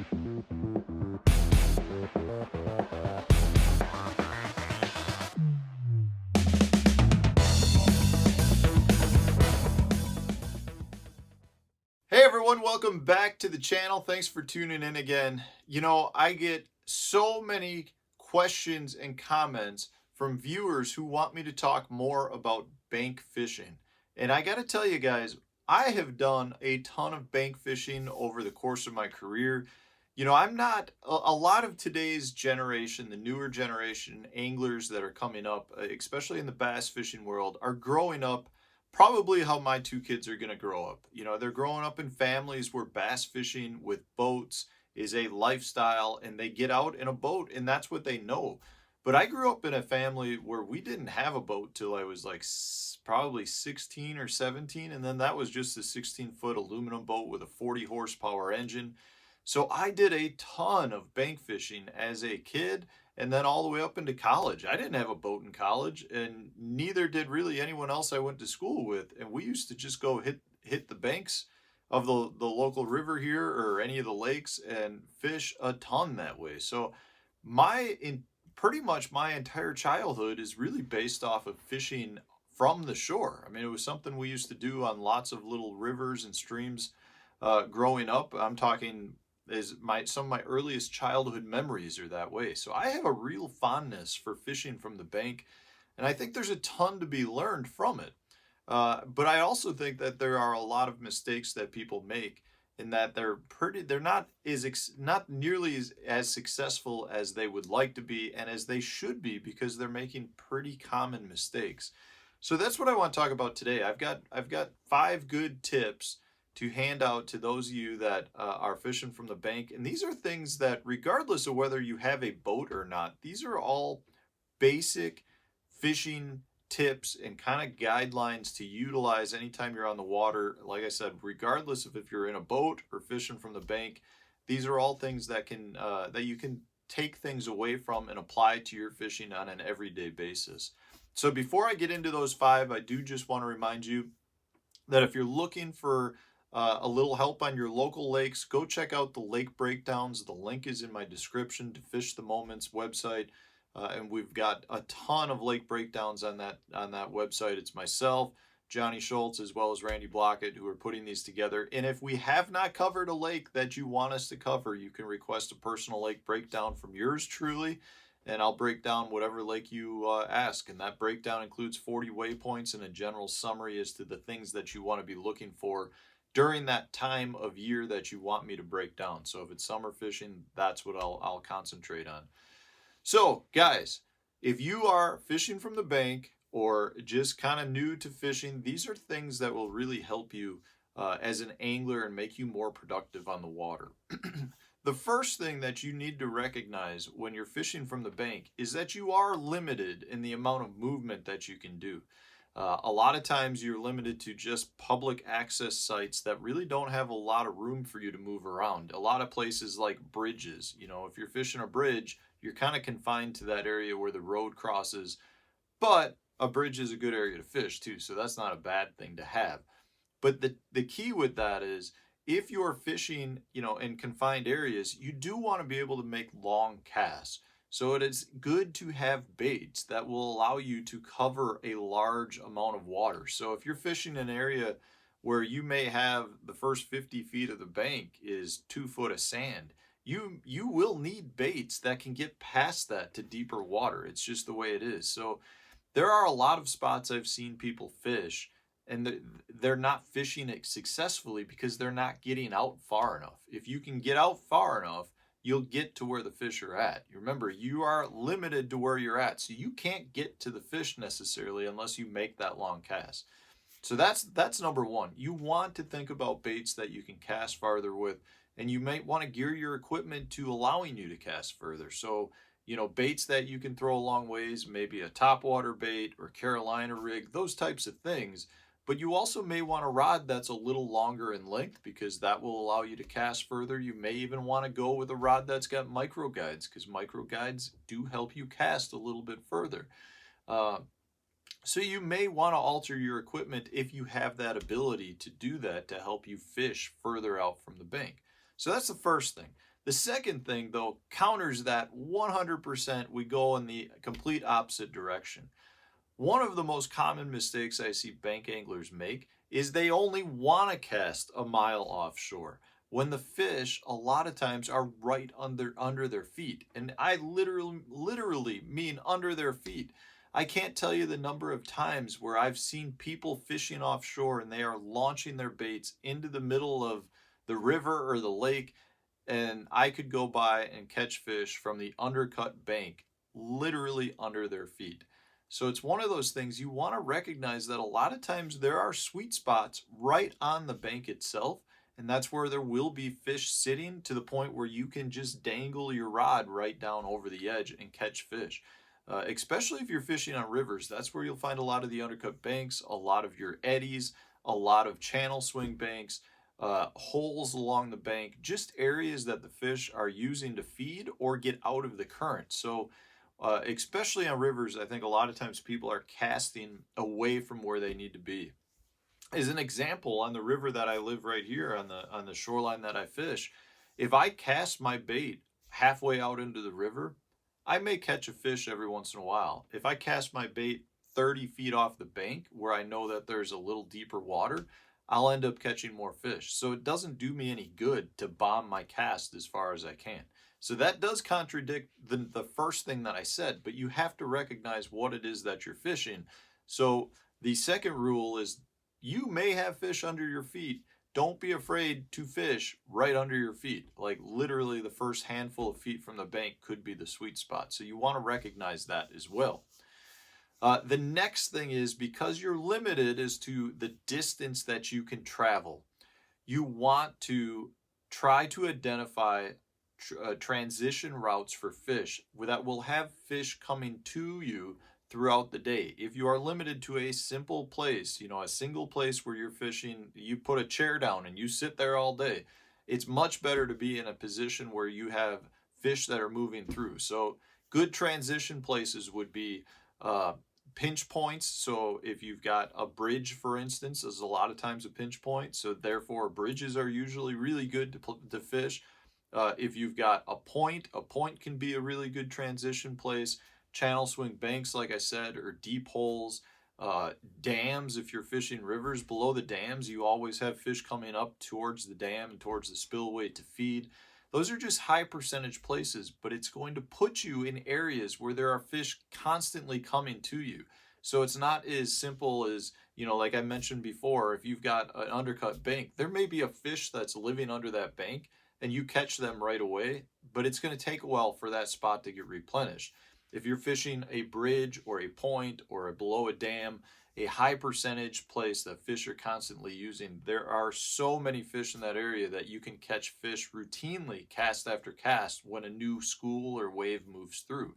Hey everyone, welcome back to the channel. Thanks for tuning in again. I get so many questions and comments from viewers who want me to talk more about bank fishing. And I got to tell you guys, I have done a ton of bank fishing over the course of my career. I'm not a lot of today's generation, the newer generation anglers that are coming up, especially in the bass fishing world, are growing up probably how my two kids are going to grow up. They're growing up in families where bass fishing with boats is a lifestyle and they get out in a boat and that's what they know. But I grew up in a family where we didn't have a boat till I was like probably 16 or 17. And then that was just a 16-foot aluminum boat with a 40 horsepower engine. So I did a ton of bank fishing as a kid and then all the way up into college. I didn't have a boat in college, and neither did really anyone else I went to school with. And we used to just go hit the banks of the local river here or any of the lakes and fish a ton that way. So pretty much my entire childhood is really based off of fishing from the shore. I mean, it was something we used to do on lots of little rivers and streams growing up. I'm talking some of my earliest childhood memories are that way. So I have a real fondness for fishing from the bank, and I think there's a ton to be learned from it. But I also think that there are a lot of mistakes that people make, in that they're not nearly as successful as they would like to be and as they should be, because they're making pretty common mistakes. So that's what I want to talk about today. I've got 5 good tips to hand out to those of you that are fishing from the bank. And these are things that, regardless of whether you have a boat or not, these are all basic fishing tips and kind of guidelines to utilize anytime you're on the water. Like I said, regardless of if you're in a boat or fishing from the bank, these are all things that you can take things away from and apply to your fishing on an everyday basis. So before I get into those 5, I do just want to remind you that if you're looking for a little help on your local lakes, go check out the lake breakdowns. The link is in my description to Fish the Moments website. And we've got a ton of lake breakdowns on that website. It's myself, Johnny Schultz, as well as Randy Blockett, who are putting these together. And if we have not covered a lake that you want us to cover, you can request a personal lake breakdown from yours truly, and I'll break down whatever lake you ask. And that breakdown includes 40 waypoints and a general summary as to the things that you want to be looking for during that time of year that you want me to break down. So if it's summer fishing, that's what I'll concentrate on. So guys, if you are fishing from the bank or just kind of new to fishing, these are things that will really help you as an angler and make you more productive on the water. The first thing that you need to recognize when you're fishing from the bank is that you are limited in the amount of movement that you can do. A lot of times you're limited to just public access sites that really don't have a lot of room for you to move around. A lot of places like bridges, if you're fishing a bridge, you're kind of confined to that area where the road crosses, but a bridge is a good area to fish too, so that's not a bad thing to have. But the key with that is, if you're fishing, in confined areas, you do want to be able to make long casts. So it is good to have baits that will allow you to cover a large amount of water. So if you're fishing an area where you may have the first 50 feet of the bank is 2 foot of sand, you will need baits that can get past that to deeper water. It's just the way it is. So there are a lot of spots I've seen people fish, and they're not fishing it successfully because they're not getting out far enough. If you can get out far enough, you'll get to where the fish are at. Remember, you are limited to where you're at, so you can't get to the fish necessarily unless you make that long cast. So that's number one. You want to think about baits that you can cast farther with, and you might want to gear your equipment to allowing you to cast further. So, baits that you can throw a long ways, maybe a topwater bait or Carolina rig, those types of things. But you also may want a rod that's a little longer in length, because that will allow you to cast further. You may even want to go with a rod that's got micro guides, because micro guides do help you cast a little bit further. So you may want to alter your equipment if you have that ability to do that, to help you fish further out from the bank. So that's the first thing. The second thing, though, counters that 100%. We go in the complete opposite direction. One of the most common mistakes I see bank anglers make is they only want to cast a mile offshore when the fish a lot of times are right under their feet. And I literally mean under their feet. I can't tell you the number of times where I've seen people fishing offshore and they are launching their baits into the middle of the river or the lake, and I could go by and catch fish from the undercut bank literally under their feet. So it's one of those things you want to recognize that a lot of times there are sweet spots right on the bank itself, and that's where there will be fish sitting to the point where you can just dangle your rod right down over the edge and catch fish. Especially if you're fishing on rivers, that's where you'll find a lot of the undercut banks, a lot of your eddies, a lot of channel swing banks, holes along the bank, just areas that the fish are using to feed or get out of the current. So especially on rivers, I think a lot of times people are casting away from where they need to be. As an example, on the river that I live right here on the shoreline that I fish, if I cast my bait halfway out into the river, I may catch a fish every once in a while. If I cast my bait 30 feet off the bank where I know that there's a little deeper water, I'll end up catching more fish. So it doesn't do me any good to bomb my cast as far as I can. So that does contradict the first thing that I said, but you have to recognize what it is that you're fishing. So the second rule is you may have fish under your feet. Don't be afraid to fish right under your feet. Like literally the first handful of feet from the bank could be the sweet spot. So you want to recognize that as well. The next thing is, because you're limited as to the distance that you can travel, you want to try to identify transition routes for fish that will have fish coming to you throughout the day. If you are limited to a simple place, a single place where you're fishing, you put a chair down and you sit there all day, it's much better to be in a position where you have fish that are moving through. So good transition places would be pinch points. So if you've got a bridge, for instance, is a lot of times a pinch point. So therefore bridges are usually really good to fish. If you've got a point can be a really good transition place. Channel swing banks, like I said, or deep holes. Dams, if you're fishing rivers, below the dams, you always have fish coming up towards the dam and towards the spillway to feed. Those are just high percentage places, but it's going to put you in areas where there are fish constantly coming to you. So it's not as simple as, like I mentioned before, if you've got an undercut bank, there may be a fish that's living under that bank and you catch them right away, but it's going to take a while for that spot to get replenished. If you're fishing a bridge or a point or below a dam, a high percentage place that fish are constantly using, there are so many fish in that area that you can catch fish routinely, cast after cast, when a new school or wave moves through.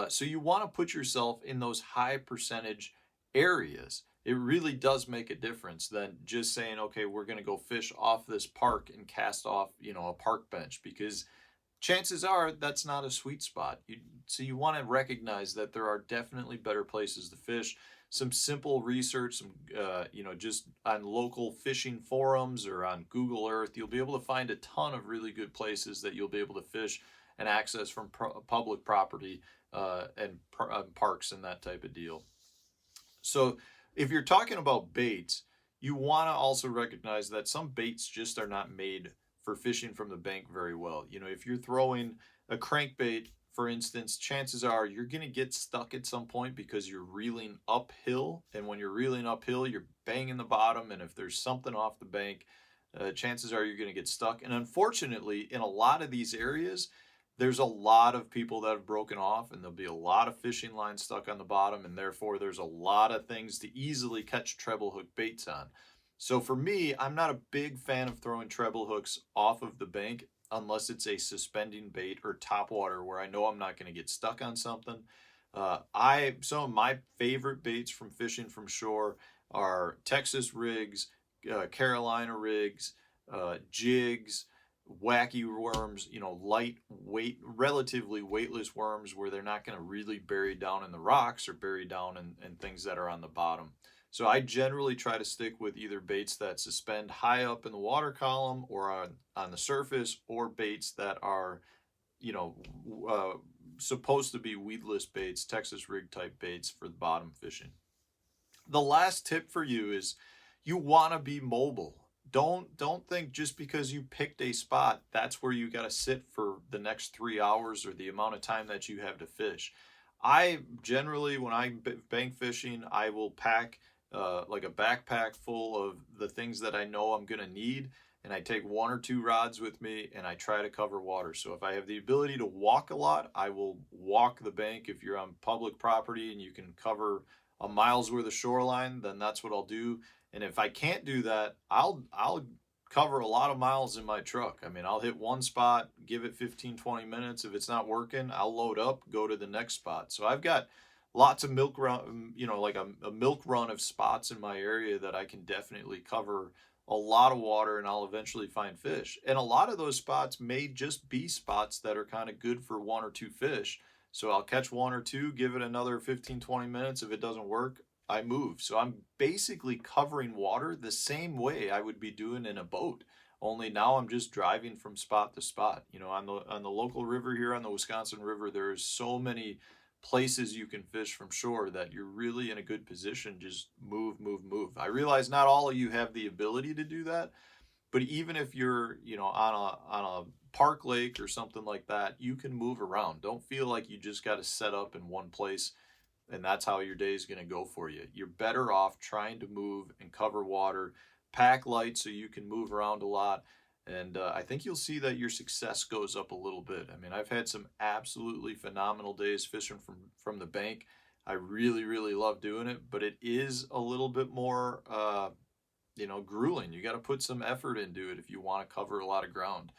So you want to put yourself in those high percentage areas. It really does make a difference than just saying, okay, we're going to go fish off this park and cast off, a park bench, because chances are that's not a sweet spot. So you want to recognize that there are definitely better places to fish. Some simple research, just on local fishing forums or on Google Earth, you'll be able to find a ton of really good places that you'll be able to fish and access from public property and parks and that type of deal. So if you're talking about baits, you want to also recognize that some baits just are not made for fishing from the bank very well. If you're throwing a crankbait, for instance, chances are you're going to get stuck at some point because you're reeling uphill. And when you're reeling uphill, you're banging the bottom. And if there's something off the bank, chances are you're going to get stuck. And unfortunately, in a lot of these areas, there's a lot of people that have broken off, and there'll be a lot of fishing lines stuck on the bottom. And therefore, there's a lot of things to easily catch treble hook baits on. So for me, I'm not a big fan of throwing treble hooks off of the bank unless it's a suspending bait or topwater where I know I'm not going to get stuck on something. Some of my favorite baits from fishing from shore are Texas rigs, Carolina rigs, jigs, wacky worms, lightweight, relatively weightless worms where they're not going to really bury down in the rocks or bury down in things that are on the bottom. So I generally try to stick with either baits that suspend high up in the water column or on the surface, or baits that are, you know, uh, supposed to be weedless baits, Texas rig type baits for the bottom fishing. The last tip for you is you want to be mobile. Don't think just because you picked a spot that's where you got to sit for the next 3 hours or the amount of time that you have to fish. I generally, when I'm bank fishing, I will pack like a backpack full of the things that I know I'm gonna need, and I take one or two rods with me, and I try to cover water. So if I have the ability to walk a lot, I will walk the bank. If you're on public property and you can cover a mile's worth of shoreline, then that's what I'll do. And if I can't do that, I'll cover a lot of miles in my truck. I mean, I'll hit one spot, give it 15, 20 minutes. If it's not working, I'll load up, go to the next spot. So I've got lots of milk run, like a milk run of spots in my area that I can definitely cover a lot of water, and I'll eventually find fish. And a lot of those spots may just be spots that are kind of good for one or two fish. So I'll catch one or two, give it another 15, 20 minutes. If it doesn't work, I move. So I'm basically covering water the same way I would be doing in a boat. Only now I'm just driving from spot to spot. On the local river here on the Wisconsin River, there's so many places you can fish from shore that you're really in a good position. Just move, move, move. I realize not all of you have the ability to do that, but even if you're, on a park lake or something like that, you can move around. Don't feel like you just got to set up in one place and that's how your day is going to go for you. You're better off trying to move and cover water, pack light so you can move around a lot. And I think you'll see that your success goes up a little bit. I mean, I've had some absolutely phenomenal days fishing from the bank. I really, really love doing it, but it is a little bit more, grueling. You got to put some effort into it if you want to cover a lot of ground.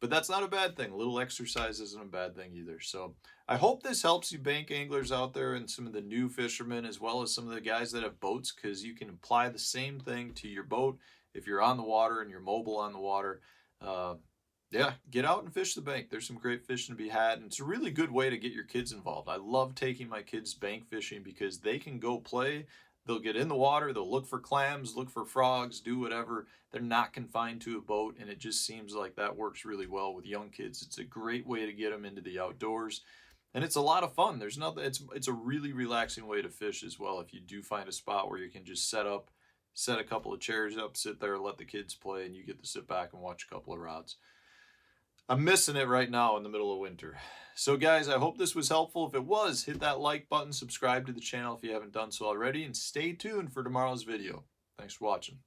But that's not a bad thing. A little exercise isn't a bad thing either. So I hope this helps you bank anglers out there and some of the new fishermen, as well as some of the guys that have boats, because you can apply the same thing to your boat if you're on the water and you're mobile on the water. Yeah, get out and fish the bank. There's some great fishing to be had, and it's a really good way to get your kids involved. I love taking my kids bank fishing because they can go play. They'll get in the water, they'll look for clams, look for frogs, do whatever. They're not confined to a boat, and it just seems like that works really well with young kids. It's a great way to get them into the outdoors, and it's a lot of fun. There's nothing. It's a really relaxing way to fish as well. If you do find a spot where you can just set a couple of chairs up, sit there, let the kids play, and you get to sit back and watch a couple of rods. I'm missing it right now in the middle of winter. So guys, I hope this was helpful. If it was, hit that like button, subscribe to the channel if you haven't done so already, and stay tuned for tomorrow's video. Thanks for watching.